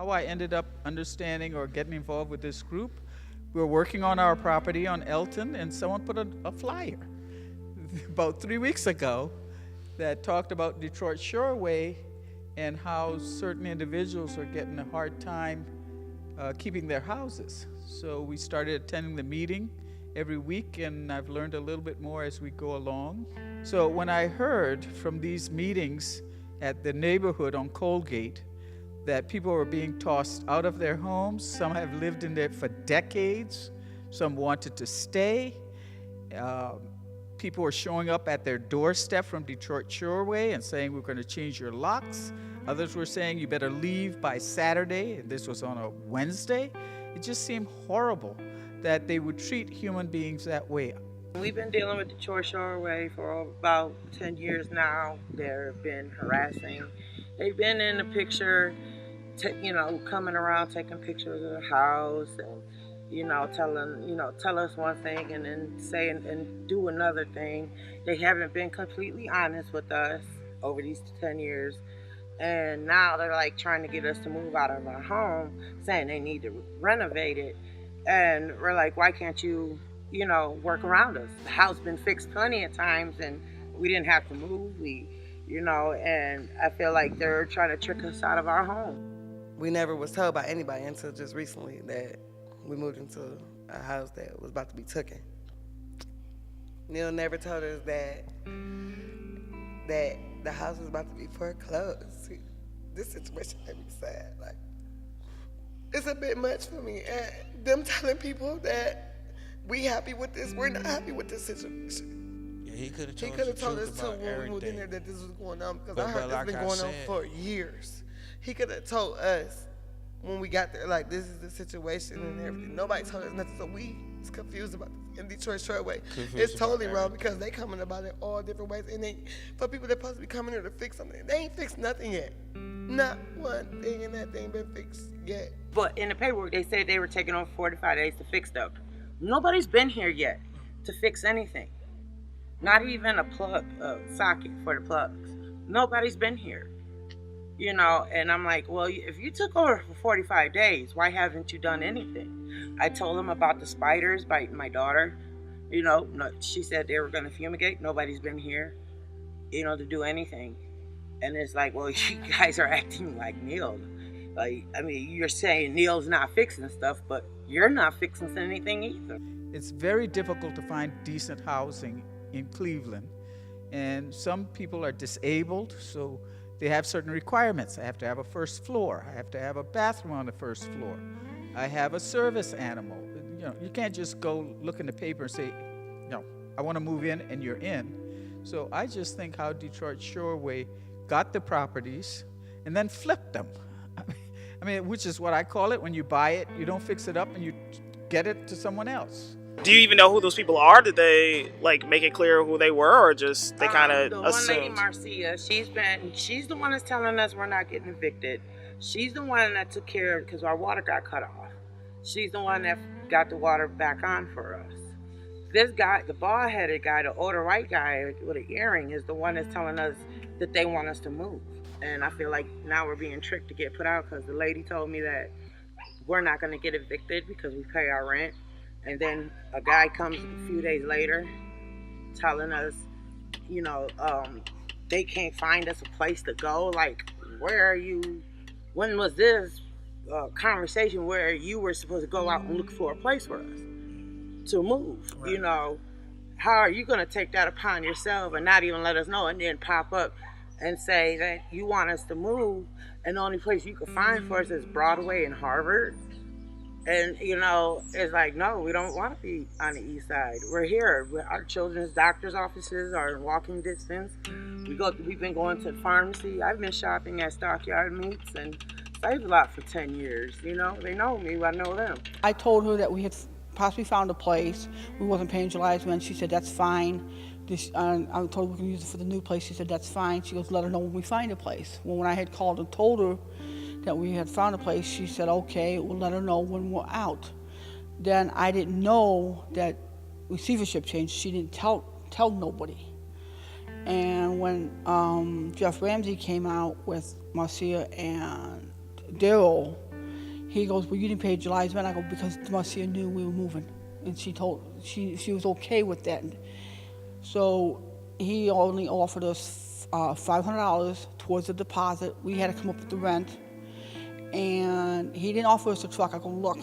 How I ended up understanding or getting involved with this group, we were working on our property on Elton, and someone put a flyer about 3 weeks ago that talked about Detroit Shoreway and how certain individuals are getting a hard time keeping their houses. So we started attending the meeting every week, and I've learned a little bit more as we go along. So when I heard from these meetings at the neighborhood on Colgate that people were being tossed out of their homes, some have lived in there for decades, some wanted to stay, people were showing up at their doorstep from Detroit Shoreway and saying, we're going to change your locks. Others were saying, you better leave by Saturday, and this was on a Wednesday. It just seemed horrible that they would treat human beings that way. We've been dealing with Detroit Shoreway for about 10 years now. They've been harassing. They've been in the picture, coming around taking pictures of the house and, tell us one thing and then say and do another thing. They haven't been completely honest with us over these 10 years. And now they're like trying to get us to move out of our home, saying they need to renovate it. And we're like, why can't you, work around us? The house been fixed plenty of times and we didn't have to move. And I feel like they're trying to trick us out of our home. We never was told by anybody until just recently that we moved into a house that was about to be taken. Neil never told us that the house was about to be foreclosed. This situation made me sad. Like, it's a bit much for me. And them telling people that we happy with this, we're not happy with this situation. Yeah, he could have told us to when we moved in there that this was going on, because I heard this been going on for years. He could have told us when we got there, like, this is the situation and everything. Nobody told us nothing, so we was confused about this. In Detroit Shoreway, it's totally wrong because they coming about it all different ways. And for people that supposed to be coming here to fix something, they ain't fixed nothing yet. Not one thing in that thing been fixed yet. But in the paperwork, they said they were taking on 45 days to fix stuff. Nobody's been here yet to fix anything. Not even a plug, socket for the plugs. Nobody's been here. And I'm like, well, if you took over for 45 days, why haven't you done anything? I told them about the spiders biting my daughter. She said they were going to fumigate. Nobody's been here, to do anything. And it's like, well, you guys are acting like Neil. You're saying Neil's not fixing stuff, but you're not fixing anything either. It's very difficult to find decent housing in Cleveland. And some people are disabled, so they have certain requirements. I have to have a first floor. I have to have a bathroom on the first floor. I have a service animal. You can't just go look in the paper and say, I want to move in, and you're in. So I just think how Detroit Shoreway got the properties and then flipped them. Which is what I call it. When you buy it, you don't fix it up and you get it to someone else. Do you even know who those people are? Did they make it clear who they were, or just they kind of the assumed? One lady, Marcia, she's the one that's telling us we're not getting evicted. She's the one that took care of, because our water got cut off. She's the one that got the water back on for us. This guy, the bald-headed guy, the older white guy with an earring, is the one that's telling us that they want us to move. And I feel like now we're being tricked to get put out, because the lady told me that we're not going to get evicted because we pay our rent. And then a guy comes a few days later telling us, they can't find us a place to go. Like, where are you? When was this conversation where you were supposed to go out and look for a place for us to move? Right. How are you going to take that upon yourself and not even let us know, and then pop up and say that you want us to move, and the only place you can find for us is Broadway and Harvard? And, it's like, no, we don't want to be on the east side. We're here. Our children's doctor's offices are in walking distance. We've been going to the pharmacy. I've been shopping at Stockyard Meats and saved a lot for 10 years. They know me. I know them. I told her that we had possibly found a place. We wasn't paying July's rent. She said, that's fine. I told her we can use it for the new place. She said, that's fine. She goes, let her know when we find a place. Well, when I had called and told her that we had found a place, she said, okay, we'll let her know when we're out. Then I didn't know that receivership changed. She didn't tell nobody. And when Jeff Ramsey came out with Marcia and Daryl, He goes, well, you didn't pay July's rent. I go, because Marcia knew we were moving. And she was okay with that. So he only offered us $500 towards the deposit. We had to come up with the rent. And he didn't offer us a truck. I go, look,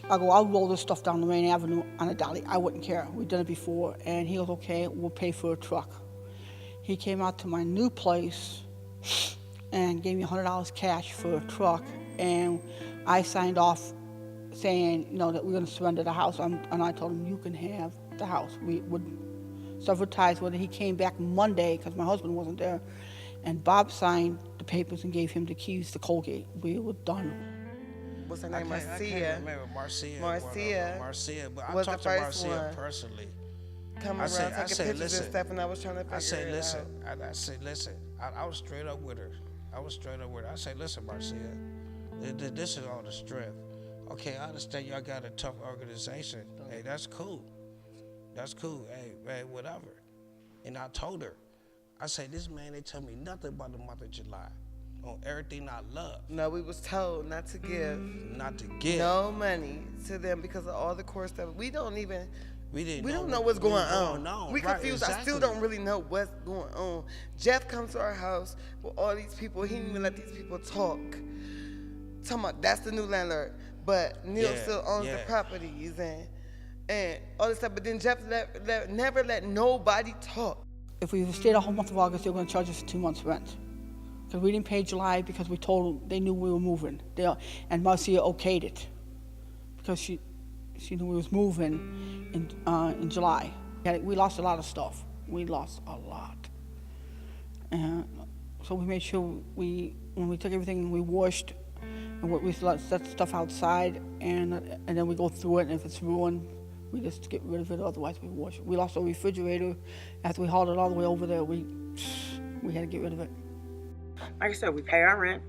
I'll roll this stuff down Lorraine Avenue on a dolly. I wouldn't care. We've done it before. And he goes, okay, we'll pay for a truck. He came out to my new place and gave me $100 cash for a truck. And I signed off saying, that we're going to surrender the house. And I told him, you can have the house. We would sever ties with it. He came back Monday because my husband wasn't there. And Bob signed the papers and gave him the keys to Colgate. We were done. What's her name? Marcia. I can't remember Marcia, but I talked to Marcia personally. Coming around taking pictures and stuff, and I was trying to figure it out. I said, listen. I was straight up with her. I said, listen, Marcia, this is all the strength. Okay, I understand y'all got a tough organization. Hey, that's cool. Hey, whatever. And I told her, I said, this man ain't tell me nothing about the month of July on everything I love. No, we was told not to give no money to them because of all the court stuff. We don't know what's going on. We confused. Exactly. I still don't really know what's going on. Jeff comes to our house with all these people. He didn't even let these people talk. Talking about that's the new landlord, but Neil still owns the properties and all this stuff. But then Jeff never let nobody talk. If we stayed a whole month of August, they were going to charge us 2 months' rent. Because we didn't pay July because we told them they knew we were moving. And Marcia okayed it because she knew we was moving in July. We lost a lot of stuff. We lost a lot. And so we made sure when we took everything, we washed and we set stuff outside and then we go through it, and if it's ruined, we just get rid of it, otherwise we wash it. We lost our refrigerator. After we hauled it all the way over there, we had to get rid of it. Like I said, we pay our rent.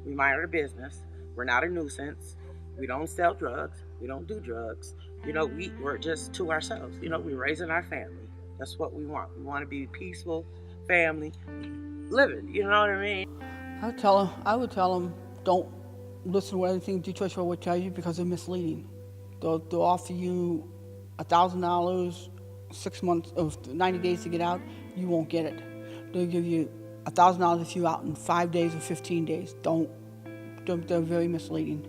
We mind our business. We're not a nuisance. We don't sell drugs. We don't do drugs. We're just to ourselves. We're raising our family. That's what we want. We want to be a peaceful family living. You know what I mean? I would tell them, don't listen to anything Detroit Shore would tell you because they're misleading. They'll offer you $1,000, 6 months of 90 days to get out. You won't get it. They'll give you $1,000 if you're out in 5 days or 15 days. They're very misleading.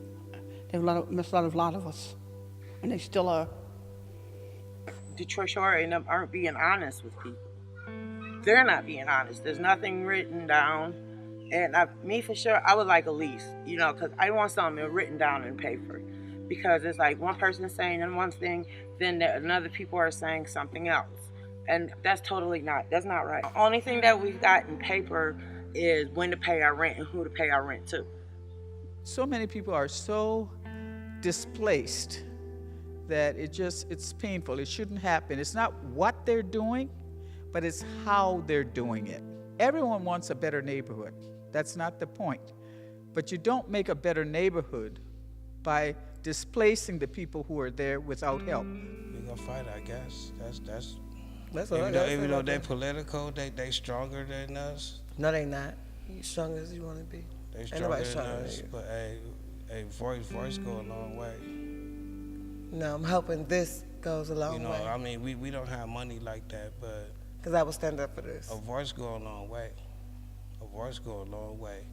They've misled a lot of us, and they still are. Detroit Shore aren't being honest with people. They're not being honest. There's nothing written down. And me for sure, I would like a lease, because I want something written down in paper. Because it's like one person is saying one thing, then another people are saying something else. And that's not right. The only thing that we've got in paper is when to pay our rent and who to pay our rent to. So many people are so displaced that it's painful. It shouldn't happen. It's not what they're doing, but it's how they're doing it. Everyone wants a better neighborhood. That's not the point. But you don't make a better neighborhood by displacing the people who are there without help. We're gonna fight, I guess. That's all. Even though they're political, they stronger than us. No, they not. You strong as you want to be. They stronger than us, but voice go a long way. No, I'm hoping this goes a long way. I mean, we don't have money like that, but because I will stand up for this. A voice go a long way. A voice go a long way.